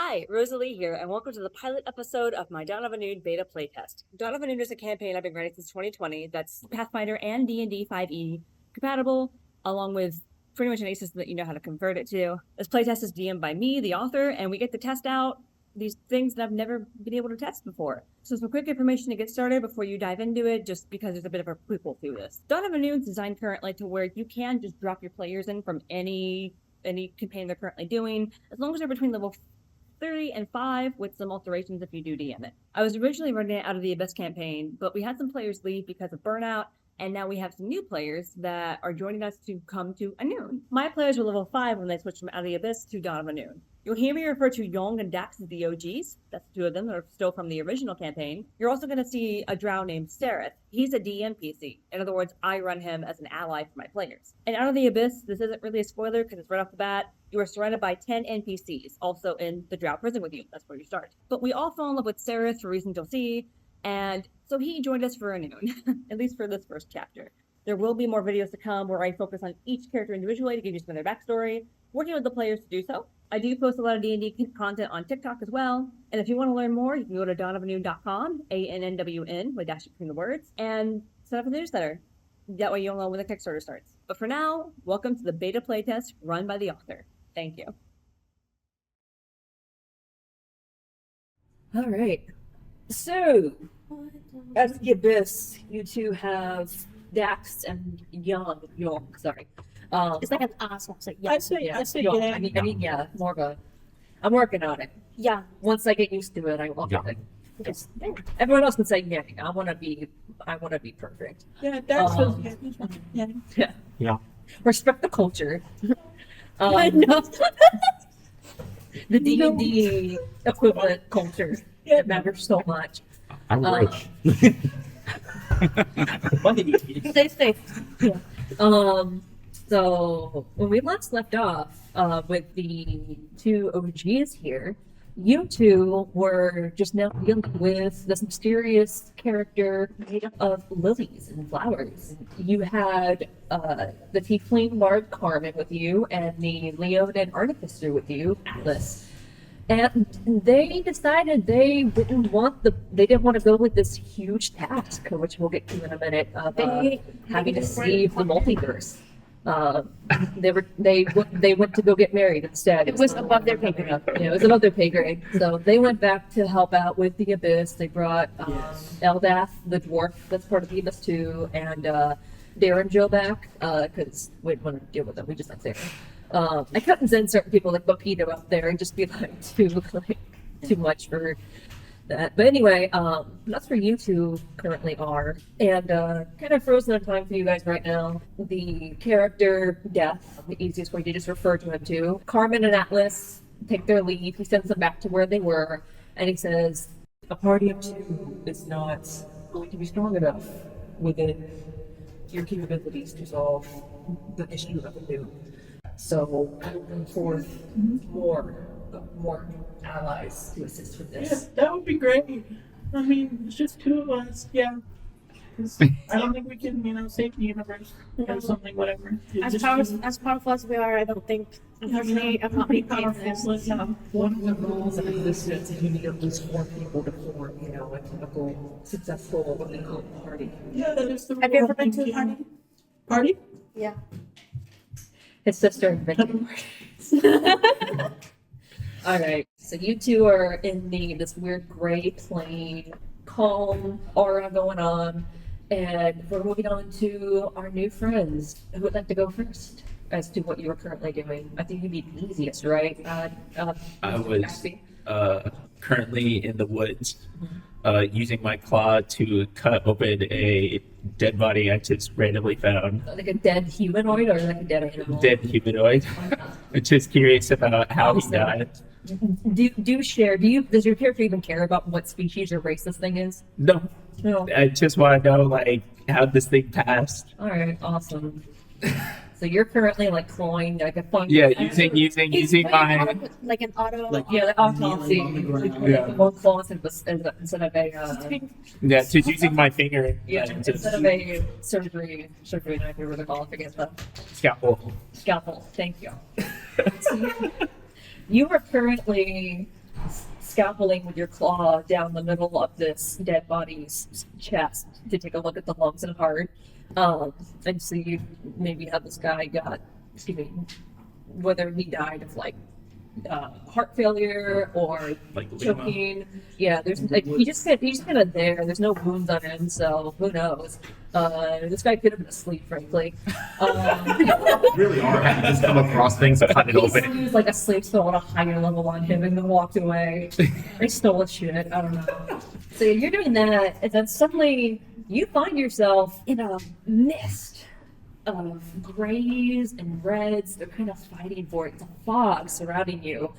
Hi, Rosalie here, and welcome to the pilot episode of my Dawn of Annwn beta playtest. Dawn of Annwn is a campaign I've been running since 2020 that's Pathfinder and D&D 5e compatible, along with pretty much any system that you know how to convert it to. This playtest is DM'd by me, the author, and we get to test out these things that I've never been able to test before. So some quick information to get started before you dive into it, just because there's a bit of a prequel through this. Dawn of Annwn is designed currently to where you can just drop your players in from any campaign they're currently doing, as long as they're between level 30 and 5 with some alterations if you do DM it. I was originally running it out of the Abyss campaign, but we had some players leave because of burnout, and now we have some new players that are joining us to come to Annwn. My players were level 5 when they switched from out of the Abyss to Dawn of Annwn. You'll hear me refer to Yong and Dax as the OGs. That's two of them that are still from the original campaign. You're also going to see a drow named Sereth. He's a DM PC. In other words, I run him as an ally for my players. And out of the Abyss, this isn't really a spoiler because it's right off the bat, you are surrounded by 10 NPCs, also in the drow prison with you. That's where you start. But we all fell in love with Sereth for reasons you'll see, and so he joined us for Annwn, at least for this first chapter. There will be more videos to come where I focus on each character individually to give you some of their backstory, working with the players to do so. I do post a lot of D&D content on TikTok as well, and if you want to learn more, you can go to dawnofannwn.com, ANNWN, with dash between the words, and set up a newsletter. That way you'll know when the Kickstarter starts. But for now, welcome to the beta playtest run by the author. Thank you. All right. So, as the Abyss, you two have Dax and Young, sorry. It's like an asshole. It's like, yeah. I say Young. yeah. I mean, yeah, more of a. I'm working on it. Yeah. Once I get used to it, I will get it. Just, everyone else can say yeah. I want to be perfect. Yeah, that's Yeah. Respect the culture. I know. The D&D equivalent culture. Yeah. It matters so much. I'm rich. Stay safe. Yeah. So when we last left off with the two OGs here, you two were just now dealing with this mysterious character made of lilies and flowers. You had the tiefling bard Carmen with you, and the Leonin artificer with you, Atlas. And they decided they didn't want to go with this huge task, which we'll get to in a minute, of having to save the multiverse. They went to go get married instead. It was above their pay grade. Yeah, it was above their pay grade. So they went back to help out with the Abyss. They brought Eldath, the dwarf that's part of the Abyss too, and Darren Joe back because we didn't want to deal with them. We just like Darren. I couldn't send certain people like Bopito up there and just be like too much for that. But anyway, that's where you two currently are, and kind of frozen in time for you guys right now. The character Death, the easiest way to just refer to him to. Carmen and Atlas take their leave. He sends them back to where they were, and he says, A party of two is not going to be strong enough within your capabilities to solve the issue of the new. So I will bring forth more allies to assist with this. Yeah, that would be great. I mean, it's just two of us, yeah. 'Cause I don't think we can, save the universe or something, whatever. As powerful as we are, I don't think, unfortunately, I'm not being paid for this. So. One of the rules of existence is you need at least 4 people to form, a typical successful what they call party. Yeah, that is the rule. Have you ever been to a party? Party? Yeah. his sister invented parties. All right, so you two are in this weird gray plane, calm aura going on, and we're moving on to our new friends. Who would like to go first as to what you are currently doing? I think you'd be the easiest, right? I was currently in the woods, using my claw to cut open a dead body I just randomly found. Like a dead humanoid or like a dead animal? Dead humanoid. I'm just curious about how he died. Does your character even care about what species or race this thing is? No. No. I just want to know, how this thing passed. All right, awesome. So you're currently clawing like a fungus. Yeah, using my. Like an auto. The autopsy. One claw instead of a. Yeah, just using my finger. Instead of a surgery knife, or what they call it, I forget the Scalpel. scalpel. Thank you. So you are currently scalpeling with your claw down the middle of this dead body's chest to take a look at the lungs and heart. And so you maybe how this guy got, whether he died of like heart failure or Like lima. choking. Yeah, there's like he's just kind of there. There's no wounds on him, so who knows? This guy could have been asleep, frankly. Really are having to just come across things and cut it He's open. used like a sleep spell on a higher level on him and then walked away. They stole his shit. I don't know. So you're doing that, and then suddenly you find yourself in a mist of grays and reds. They're kind of fighting for it. It's a fog surrounding you.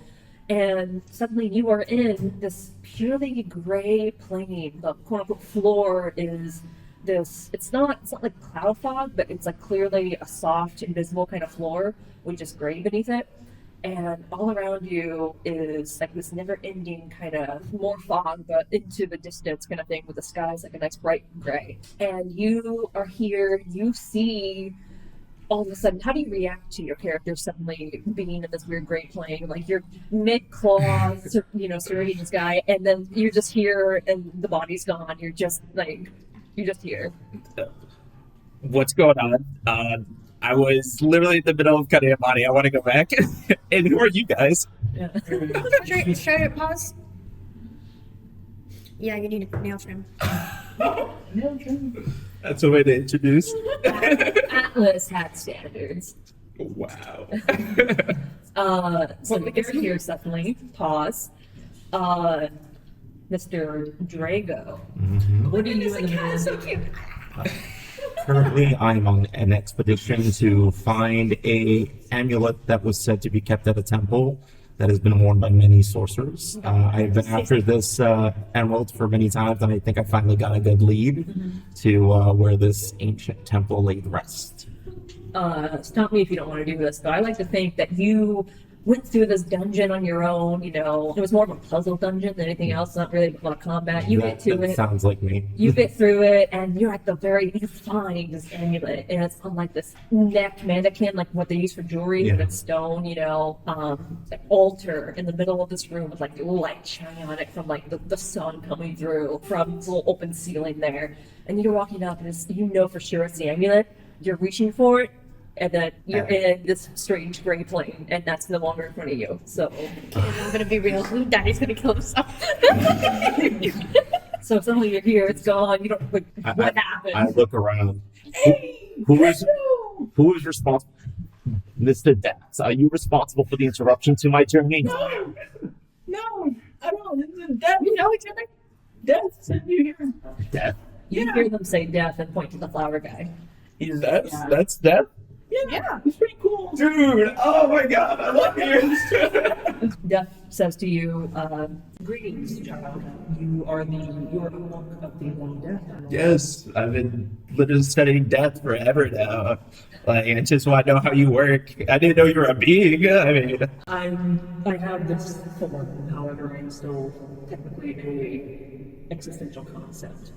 And suddenly you are in this purely gray plane. The quote unquote floor is this, it's not like cloud fog, but it's like clearly a soft, invisible kind of floor with just gray beneath it. And all around you is like this never ending kind of more fog, but into the distance kind of thing with the skies like a nice bright gray. And you are here, you see all of a sudden, how do you react to your character suddenly being in this weird gray plane? Like you're mid-claw, surrounding this guy, and then you're just here and the body's gone. You're just here. What's going on? I was literally in the middle of cutting a body. I want to go back. And who are you guys? Yeah. Should I pause? Yeah, you need a nail trim. That's a way to introduce. Atlas had standards. Wow. So you're here suddenly. Pause. Mr. Drago. What are you in the middle of? Currently, I'm on an expedition to find a amulet that was said to be kept at a temple that has been worn by many sorcerers. I've been after this emerald for many times, and I think I finally got a good lead to where this ancient temple laid rest. Stop me if you don't want to do this, but I like to think that you went through this dungeon on your own. It was more of a puzzle dungeon than anything else, not really a lot of combat. You get to That it. sounds like me. You get through it, and you're at the you find this amulet, and it's on like this neck mannequin, like what they use for jewelry, but it's stone, an altar in the middle of this room with like light shining on it from like the sun coming through from this little open ceiling there. And you're walking up, and for sure it's the amulet. You're reaching for it, and then you're in this strange gray plane, and that's no longer in front of you. So, I'm gonna be real. Daddy's gonna kill himself. so suddenly you're here. It's gone. You don't. What happened? I look around. Who is responsible? Mr. Dax, are you responsible for the interruption to my journey? No, I don't. Death, you know each other? Death sent you here. Death. You hear them say death and point to the flower guy. That's Death? Yeah, it's pretty cool. Dude, oh my god, I love you. Death says to you, "Greetings, child. You are the monk of the one death." Yes, I've been literally studying death forever now. I just want to know how you work. I didn't know you were a being. I mean, I have this form, however, I'm still technically a existential concept.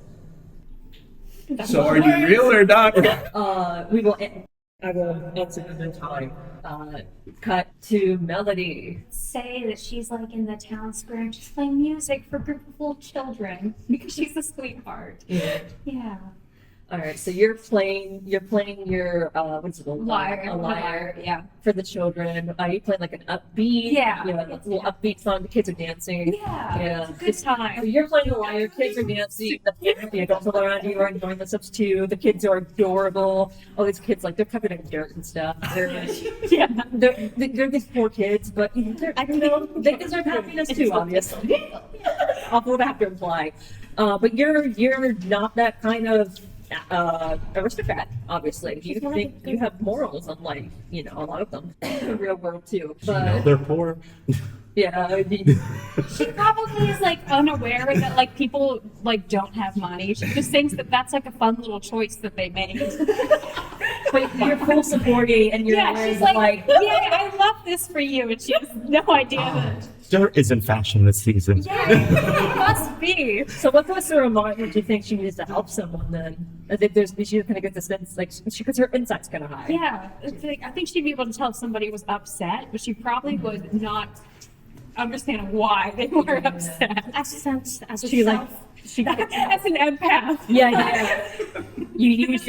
so are you real or not? I will answer in time. Cut to Melody. Say that she's like in the town square and just playing music for a group of little children because she's a sweetheart. Yeah. All right, so you're playing your what's it called? A lyre. Yeah. For the children. You playing like an upbeat. Yeah. It's a little upbeat song. The kids are dancing. Yeah. It's a good time. So you're playing a lyre. Kids are dancing. The adults all around you are enjoying themselves too. The kids are adorable. All these kids they're covered in dirt and stuff. They're these poor kids, but they deserve happiness too, obviously. Awful to have to imply. But you're not that kind of aristocrat, obviously. You think you have morals, unlike a lot of them in the real world too. But They're poor. yeah, I mean, She probably is like unaware that like people like don't have money. She just thinks that that's like a fun little choice that they made. but you're full supporting, and you're She's like, yeah, I love this for you, and she has no idea that. Dirt is in fashion this season. Yeah, it must be. So what goes through her mind when she thinks she needs to help someone? Then I think she kind of gets the sense because her insight's kind of high. Yeah, it's like, I think she'd be able to tell if somebody was upset, but she probably would not understand why they were upset. As a sense, as a She like self. she As an empath. yeah. You use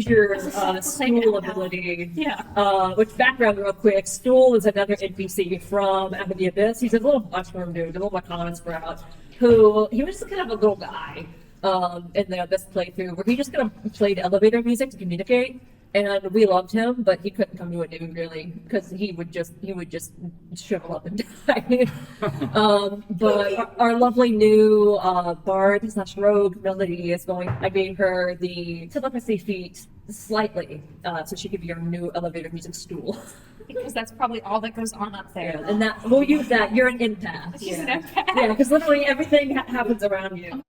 your stool ability. Yeah. Which background real quick, Stool is another NPC from Out of the Abyss. He's a little mushroom dude, a little Wakana sprout, who he was just kind of a little guy in the Abyss playthrough where he just kind of played elevator music to communicate. And we loved him, but he couldn't come to a new really because he would just shrivel up and die. But our lovely new bard / rogue Melody is going. I gave her the telepathy feat slightly, so she could be our new elevator music stool. Because that's probably all that goes on up there. And that we'll use that. You're an empath. She's an empath. Yeah, because literally everything happens around you.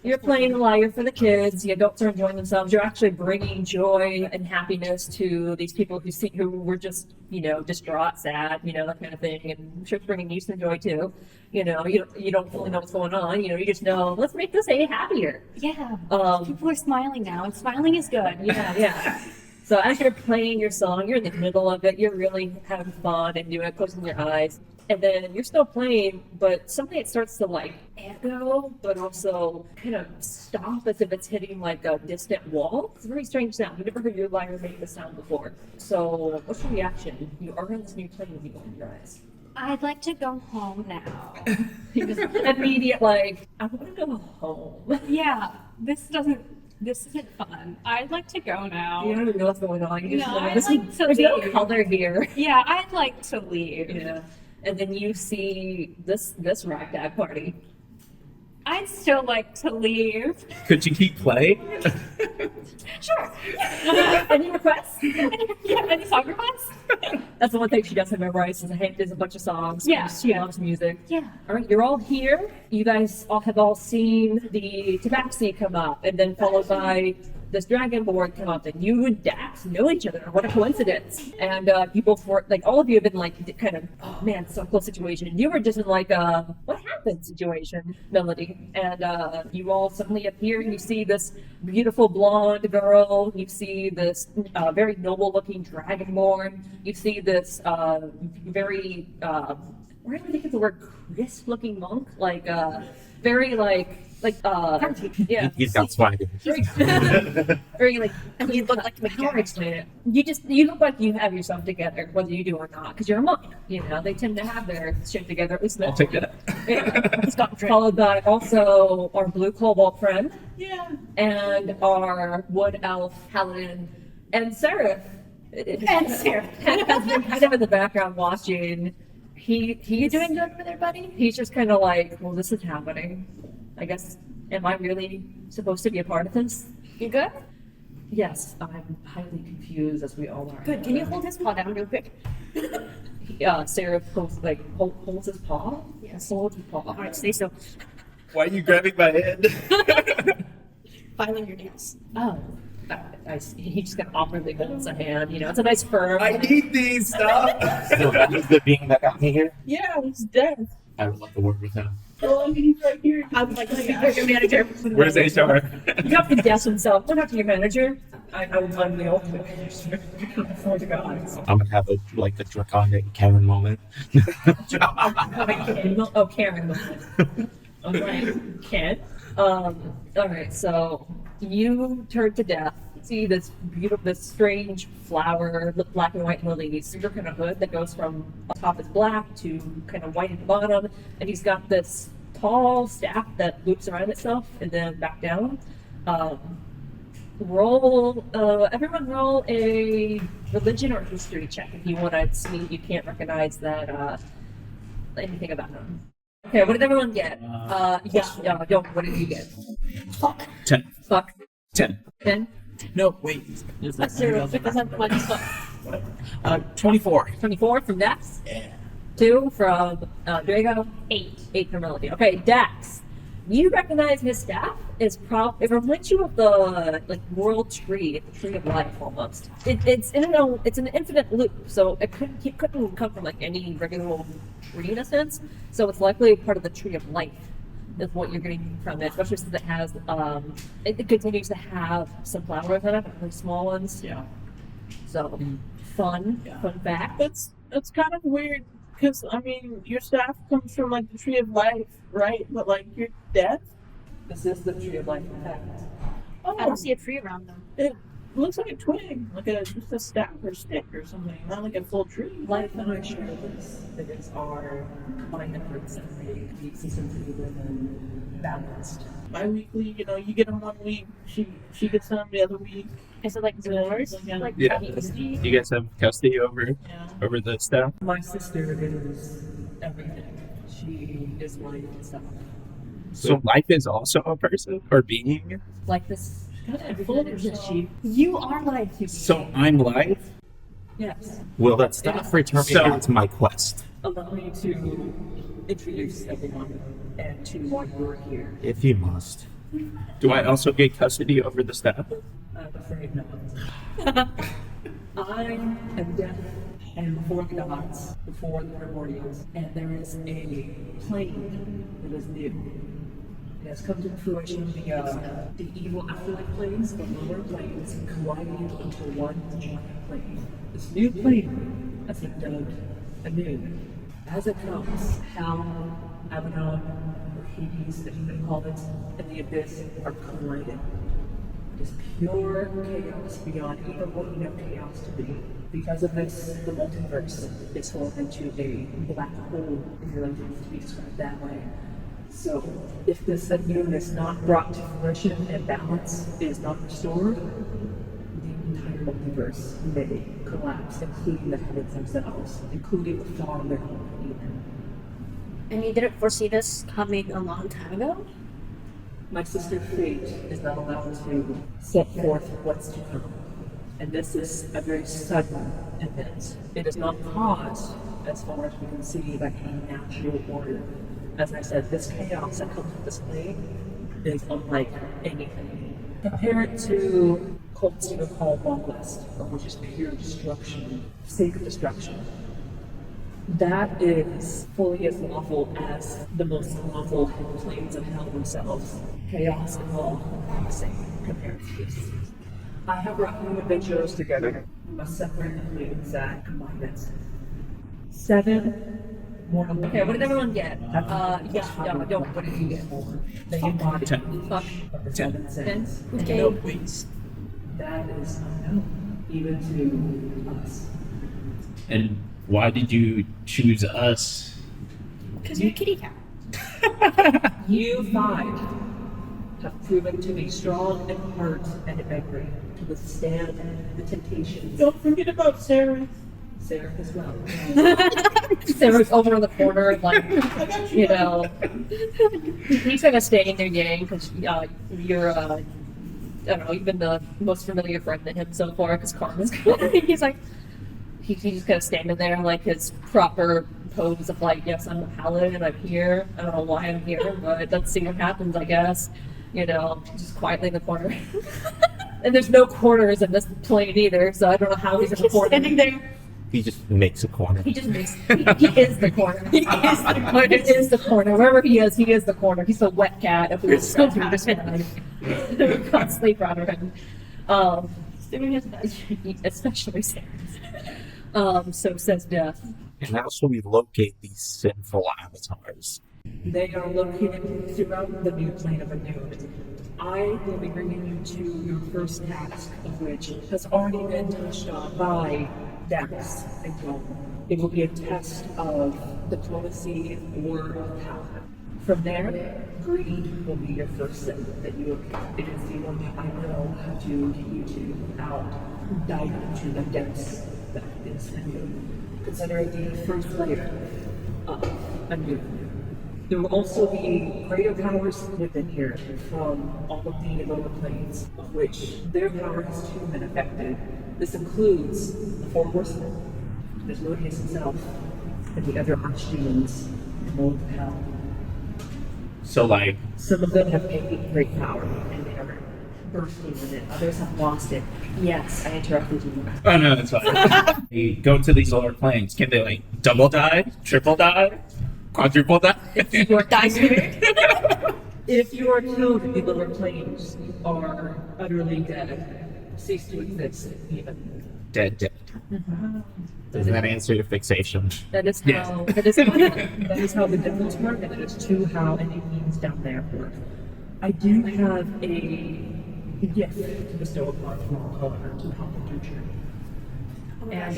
You're playing the lyre for the kids. The adults are enjoying themselves. You're actually bringing joy and happiness to these people who were just, distraught, sad, that kind of thing. And I'm sure it's bringing you some joy too. You don't really know what's going on. You just know, let's make this day happier. Yeah. Um, People are smiling now, and smiling is good. yeah. So as you're playing your song, you're in the middle of it. You're really having fun and doing it, closing your eyes. And then you're still playing, but suddenly it starts to like echo, but also kind of stop as if it's hitting like a distant wall. It's a very strange sound. You've never heard your lyre make this sound before. So what's your reaction? You are on this new plane with you in your eyes. I'd like to go home now. You just immediate like, I want to go home. Yeah, this isn't fun. I'd like to go now. You don't even know what's going on. You just No, know I'd this like to there's no leave. color here. Yeah, I'd like to leave. Yeah. And then you see this ragtag party. I'd still like to leave. Could you keep playing? Sure. Any requests? Yeah, any song requests? That's the one thing she doesn't memorize is a bunch of songs. Yeah, She yeah. loves music. Yeah. All right, you're all here. You guys have all seen the tabaxi come up, and then followed by this dragon board come up, and you and Dax know each other. What a coincidence! And people all of you have been like kind of, oh man, so close situation. You were just in like what happened situation, Melody, and you all suddenly appear. And you see this beautiful blonde girl. You see this very noble-looking dragonborn. You see this very where do I think of the word crisp-looking monk? Like very yeah. He's got swagger. Very like, And you look like how do I explain it? You look like you have yourself together, whether you do or not, because you're a monk. They tend to have their shit together. At least I'll take that. It's got followed by also our blue cobalt friend. Yeah. And our wood elf paladin and Seraph. And Seraph. has been kind of in the background watching. He's Doing good with everybody? He's just kind of like, well, this is happening. I guess, am I really supposed to be a part of this? You good? Yes, I'm highly confused, as we all are. Good. Can you hold his paw down real quick? Sarah holds his paw? Yes. Holds his paw. All right, stay still. Why are you grabbing my hand? Filing your nails. Oh. He just kind of awkwardly holds a hand. It's a nice firm. I need these stuff. So that is the being that got me here. Yeah, he's dead. I would love to work with him. Well, I mean, he's right here. I'm like, your manager. Where's HR? You have to guess himself. Don't have to be your manager. I'm the ultimate manager. Oh, God. I'm gonna have a draconic Karen moment. Oh, Karen. Okay, Ken. All right, so you turn to death. See this strange flower, black and white lilies. Your kind of hood that goes from top is black to kind of white at the bottom, and he's got this tall staff that loops around itself and then back down. Everyone roll a religion or history check if you want to see if you can't recognize that anything about him. Okay, what did everyone get? What did you get? Fuck. 10. Fuck. 10. 10. No, wait. Zero. It doesn't like fuck. 24. 24 from Dax. Yeah. 2 from Drago. 8. 8 from Melody. Okay, Dax. You recognize his staff is it reminds you of the world tree, the tree of life almost. It's an infinite loop, so it couldn't come from any regular old tree in a sense. So it's likely part of the tree of life is what you're getting from it, especially since it has it continues to have some flowers on it, really small ones. Yeah. So fun fact. That's kind of weird. Because, I mean, your staff comes from, like, the tree of life, right? But, like, you're dead? This is the tree of life, in fact. I Oh, don't see a tree around them. it looks like a twig. Like just a staff or stick or something. Not like a full tree. Life and I share this. It is our combined efforts that make the system to be within balanced. Bi-weekly, you know, you get them 1 week, she gets them the other week. Is it like yours? Yeah. Like Yeah. custody? You guys have custody over Yeah. the staff? My sister is everything. She is life itself. So life is also a person or being? Like this. Full of She, You are life. So I'm life? yes. Will that staff return me So- back to my quest? Allow me to introduce everyone and to why you're here. If you must. Do I also get custody over the staff? I'm afraid not. I am death and before the gods, before the primordials, and there is a plane that is new. It has come to fruition the evil afterlife planes, the lower planes, colliding into one giant plane. This new plane has been dubbed anew. As it comes, Hell, Abaddon, or Hades, as you may call it, and the Abyss are colliding. It is pure chaos beyond even what you know chaos to be. Because of this, the multiverse is formed into a black hole, if you like it to be described that way. So, if this anew is not brought to fruition and balance is not restored, the entire multiverse may collapse, including the heavens themselves, including the farm they're even. And you didn't foresee this coming a long time ago? My sister Fate is not allowed to set forth what's to come. And this is a very sudden event. It is not caused, as far as we can see, by any natural order. As I said, this chaos that comes with this plane is unlike anything. Compare it to cults you would call West, which is pure destruction, sacred destruction. That is fully as lawful as the most lawful planes of hell themselves. Chaos and law are the same compared to this. I have brought new adventurers together. We must separate the planes that combine it. 7 more. Okay, what did everyone get? Don't. What did you get? They embody Fuck. the 7 sins. Okay. No waste. That is unknown, even to us. And why did you choose us? Because you're a kitty cat. You 5 have proven to be strong in heart and in memory, to withstand the temptations. Don't forget about Sarah. Sarah as well. Sarah's over in the corner, like, you know, he's gonna stay in their gang because you're, I don't know, you've been the most familiar friend to him so far because Karma's he's like, he's just kind of standing there, like his proper pose of like, yes, I'm a paladin, I'm here. I don't know why I'm here, but let's see what happens, I guess. You know, just quietly in the corner. And there's no corners in this plane either, so I don't know how he's in the corner. Standing there. He just makes a corner. He just makes, he is the corner. He is the corner. He is the corner. Wherever he is the corner. He's the wet cat of who's so through this one. Constantly proud of him. Doing his best. Especially Sarah. So says Death. And how shall we locate these sinful avatars? They are located throughout the new plane of Annwn. I will be bringing you to your first task, of which has already been touched on by Dax and Rome. It will be a test of diplomacy or of power. From there, greed will be your first sin that you it is the one that I know how to get you to without diving into the depths that is Annwn. Consider it the first layer of Annwn. There will also be greater powers within here from all of the lower planes, of which their power has too been affected. This includes the Four Horsemen, Asmodeus himself, and the other archdemons in Lord of Hell. So like, Some of them have gained great power, and they are bursting with it. Others have lost it. Yes, I interrupted you. oh no, it's fine. They go to these lower planes. Can they like double die, triple die, quadruple die? Die spirit. If you are killed in the lower planes, you are utterly dead. Cease to exist, even. dead. Does that answer your fixation? That is Yes. how. That is how. That is how the devils work, and it is too how any fiends down there work. I do have a gift to bestow upon you all, however, to help with your journey. And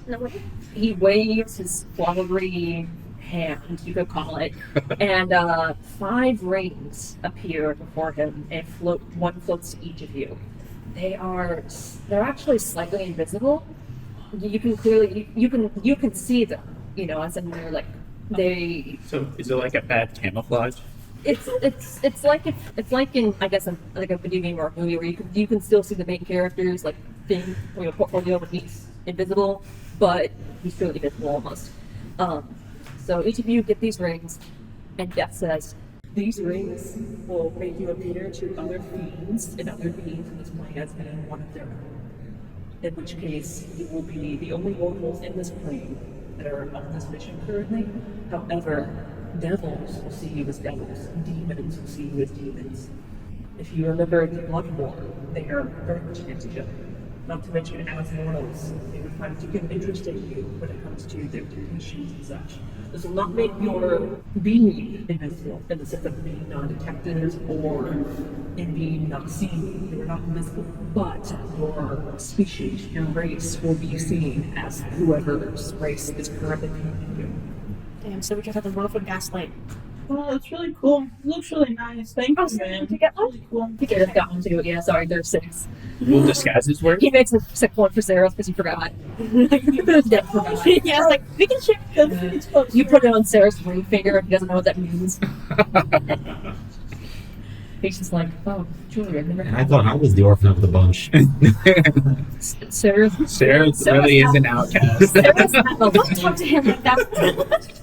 No way. he waves his flowery hand, you could call it, and 5 rings appear before him, and one floats to each of you. They're actually slightly invisible. You can clearly you can see them, you know, as in they're like they. So is it like a bad camouflage? It's like in I guess like a video game or a movie where you can still see the main characters like thing or your portfolio when he's invisible, but he's clearly visible almost. So each of you get these rings, and Death says, These rings will make you appear to other fiends and other beings in this plane as being one of their own. In which case, you will be the only mortals in this plane that are on this mission currently. However, devils will see you as devils, demons will see you as demons. If you remember the Blood War, they are very much against each other. Not to mention, as mortals, they would find particular interest in you when it comes to their temptations and such. This will not make your being invisible in the sense of being non-detected or in being not seen. You're not invisible, but your species, your race, will be seen as whoever's race is currently coming you. Damn, so we just have to roll for gaslight. Oh, that's really cool. It looks really nice. Thank you, man. Did you get one? Really cool. he could have got one too. Yeah, sorry, there's 6. Will disguises work? He makes a sick one for Sarah because he forgot. Death forgot. Yeah, I was like, we can share. It's close. You put it on Sarah's ring finger and he doesn't know what that means. He's just like, oh, Julia, I've never And I had thought I was the orphan of the bunch. Sarah. Sarah really is an outcast. Sarah's Don't talk to him like that.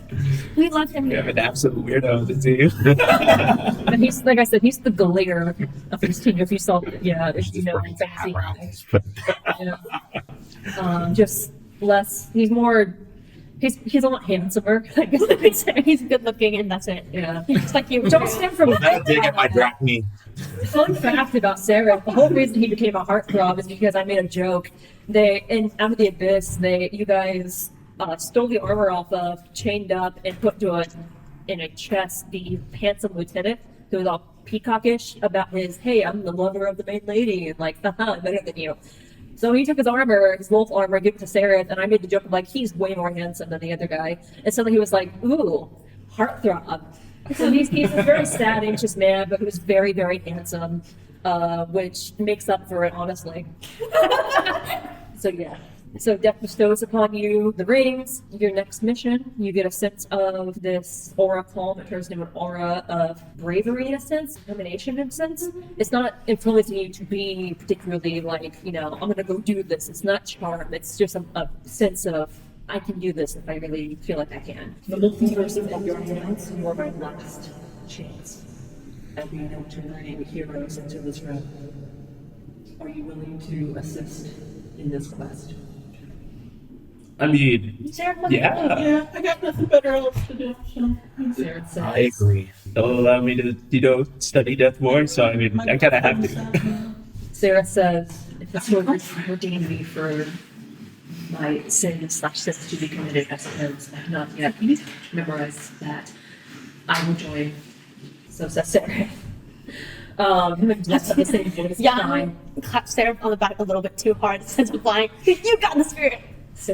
We love him. You have an absolute weirdo to do. And he's, like I said, he's the Galair of his team. If you saw, yeah, if you know, Brings a hat fantasy. around. Yeah. Just less, he's a lot handsomer, I guess I could say. He's good looking, and that's it. Yeah. Just like you. Don't stand from I dig it, my drachme. Fun fact about Sarah, the whole reason he became a heartthrob is because I made a joke. Out of the Abyss, you guys stole the armor off of, chained up, and put in a chest the handsome lieutenant who was all peacockish about hey, I'm the lover of the main lady, and like, haha, I'm better than you. So he took his armor, his wolf armor, gave it to Sarah, and I made the joke of like, he's way more handsome than the other guy. And suddenly he was like, ooh, heartthrob. So he's a very sad, anxious man, but who's very, very handsome, which makes up for it, honestly. So yeah. So Death bestows upon you the rings. Your next mission, you get a sense of this aura calm. It turns into an aura of bravery in a sense, determination in a sense. It's not influencing you to be particularly like, I'm gonna go do this. It's not charm. It's just a sense of, I can do this if I really feel like I can. The multiverse of your hands, you are my last chance at being able to bring heroes into this realm. Are you willing to assist in this quest? I mean, yeah. Yeah, I got nothing better else to do, so. Sarah says, I agree. They'll allow me to, study death more, so I mean, I kind of have to. Sarah says, if it's your redeem me for my sins to be committed, I suppose I have not yet memorized that. I will join. So says Sarah. That's the same voice. Yeah, I clapped Sarah on the back a little bit too hard since implying, you got the spirit. So,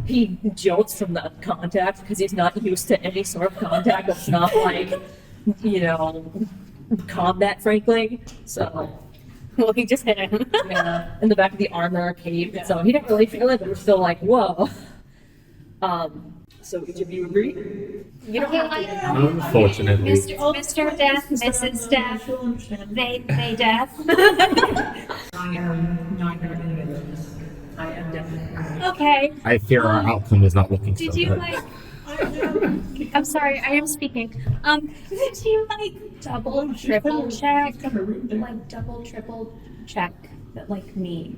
he jolts from the contact because he's not used to any sort of contact that's not like, combat, frankly. So, Well, he just hit him. yeah, in the back of the armor caved, so he didn't really feel it, but we're still like, whoa. So each of you agree? You don't have to. Unfortunately. Mr. Death, Mrs. Death, She'll understand. they Death. I am neither any of those. I am definitely. Okay. I fear our outcome is not looking so Did you good. I'm sorry, I am speaking. Did you double, triple check? Double, triple check that me.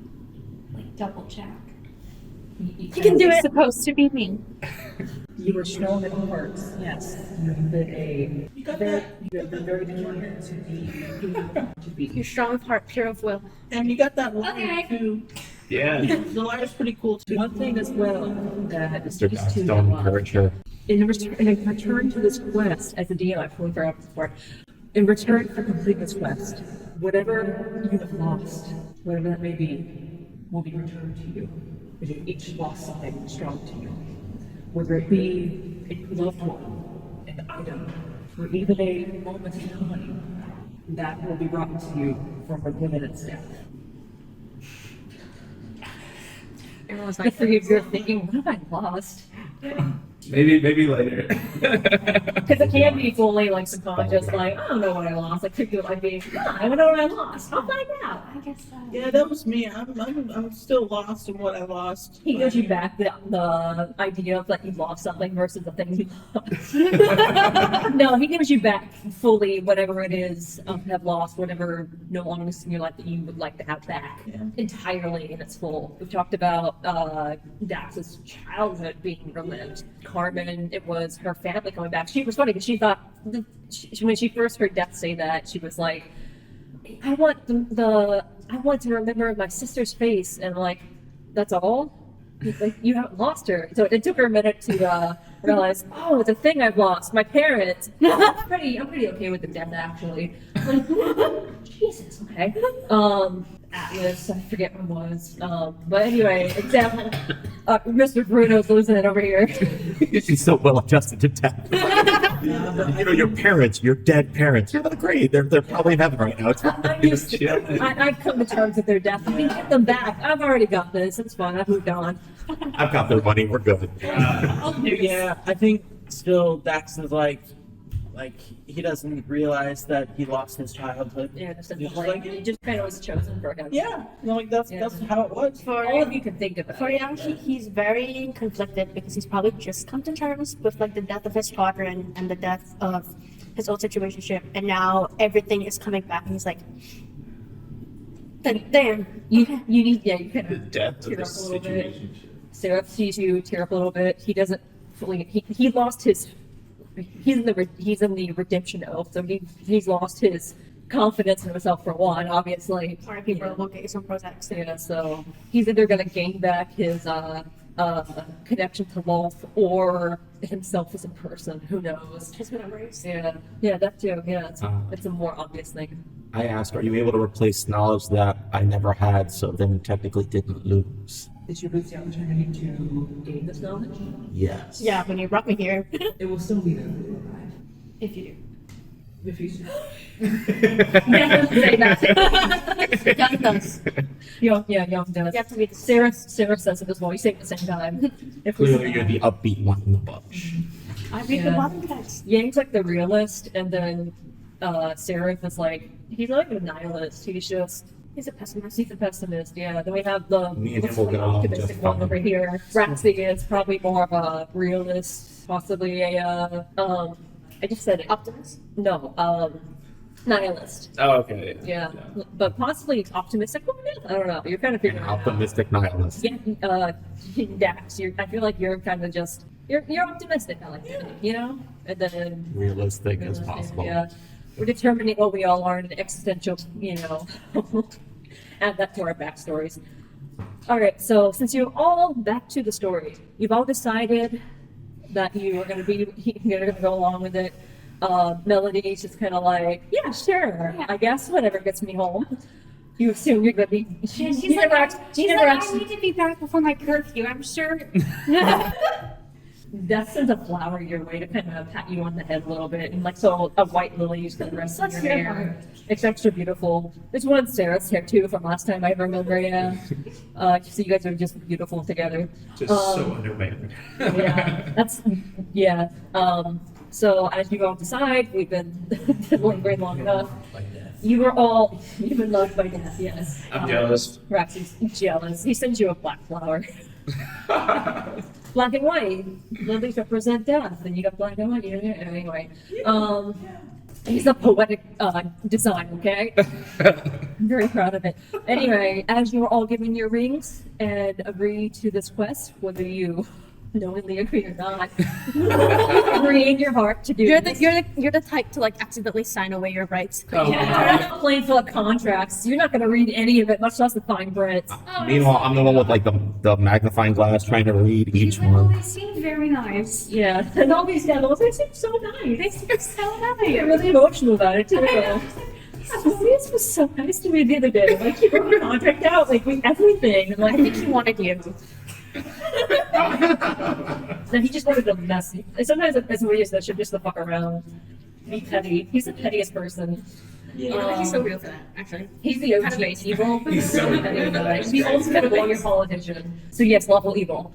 Double check. You can do It's it. supposed to be me. You are strong at hearts, yes. You have been very determined to be. You're strong of heart, pure of will. And you got that line Okay. too. Yeah. The liar's pretty cool too. One thing as well that Mr. these Dax, two don't have, encourage her. in return to this quest, as a DM, I fully forgot this part. In return for completing this quest, whatever you have lost, whatever that may be, will be returned to you. Because you've each lost something strong to you. Whether it be a loved one, an item, or even a moment in time, that will be brought to you from within its death. Everyone's The like, three of you are thinking, what have I lost? Maybe later. Because it can be fully like subconscious, like, I don't know what I lost. Like, people might be, I don't know what I lost. I'll find out. I guess so. Yeah, that was me. I'm still lost in what I lost. He gives you back the idea of like you lost something versus the thing you lost. No, he gives you back fully whatever it is have lost, whatever no longer is in your life that you would like to have back entirely in its full. We talked about Dax's childhood being relived. Carmen, it was her family coming back. She was funny because she thought when she first heard Death say that, she was like, I want I want to remember my sister's face, and like, that's all? Like, you haven't lost her. So it took her a minute to realize, oh, the thing I've lost, my parents. I'm pretty okay with the death, actually. Like, Jesus, okay. Atlas, I forget what it was. But anyway, example, Mr. Bruno's losing it over here. She's so well adjusted to death. You know, your parents, your dead parents, you're not great. They're probably in heaven right now. It's I'm used to, I've come to terms with their death. I can get them back. I've already got this. It's fine. I've moved on. I've got their money. We're good. Yeah, I think still Dax is like he doesn't realize that he lost his childhood. Yeah, this is He's just like, like, you just kind of was chosen for him. yeah, like that's how it was. All of you can think of it. For Yashi, he's very conflicted because he's probably just come to terms with like the death of his squadron and the death of his old situationship, and now everything is coming back, and he's like, damn. You need, you The can death of tear the up a little bit. situation. Sarah sees you tear up a little bit. He doesn't fully. He lost his. He's in the redemption oath, so he's lost his confidence in himself for one, obviously. Or people will get you some Prozacs. Yeah, so he's either gonna gain back his connection to Lolth or himself as a person. Who knows? His memories. Yeah, that too. Yeah, it's a more obvious thing. I asked, are you able to replace knowledge that I never had, so then technically didn't lose? Did you lose the opportunity to gain this knowledge? Yes. Yeah, when you brought me here. It will still be there when you arrive. If you do. If you Say that. Young does. Young does. You have to read the Sarah says it as well. You say it at the same time. If we- Clearly, you're the upbeat one in the bunch. I read the bottom text. Yang's like the realist, and then Seraph is like, he's not even a nihilist. He's a pessimist. He's a pessimist, yeah. Then we have the Me and him will get along optimistic just one fine. over here. Ratsy is probably more of a realist, possibly a I just said it. Optimist. No, nihilist. Oh, okay. Yeah, but possibly optimistic. I don't know. You're kind of An figuring it out. optimistic nihilist. Yeah, Dax. I feel like you're kind of just you're optimistic. I like that, you know. And then Realistic as possible. yeah, we're determining what we all are in an existential, you know. Add that to our backstories. All right, so since you're all back to the story, you've all decided that you are going to go along with it. Melody's just kind of like, yeah, sure, I guess whatever gets me home. You assume you're going to be. She's like, I need to be back before my curfew. I'm sure. That sends a flower your way to kind of pat you on the head a little bit, and like so a white lily is going to rest on your hair. It's extra beautiful. There's one Sarah's hair too from last time I remember. Yeah, so you guys are just beautiful together. Just so underwear. Yeah. So as you all decide, we've been lingering long enough. You've been loved by death. Yes. I'm jealous. Raxy's jealous. He sends you a black flower. Black and white. Lilies represent death, and you got black and white. Yeah, anyway, he's a poetic design. Okay, I'm very proud of it. Anyway, as you're all giving your rings and agree to this quest, what do you knowingly agree or not, agree in your heart to do You're this. you're the type to like accidentally sign away your rights. Oh, You're not playing for contracts. You're not going to read any of it, much less the fine print. Meanwhile, I'm the one with like the magnifying glass trying to read each one. They seem very nice. Yeah, and all these devils, they seem so nice. They seem so They're nice. really emotional about it too. This was so nice to me the other day. Like, you wrote your contract out, like, with everything. And, I like, think he wanted you. then he just wanted to mess. And sometimes it's weird that should just the fuck around. Be petty. He's the pettiest person. Yeah, I think he's so real for that, actually. He's the OG evil. He's so petty about it. He's the ultimate warrior politician. So yes, lawful evil.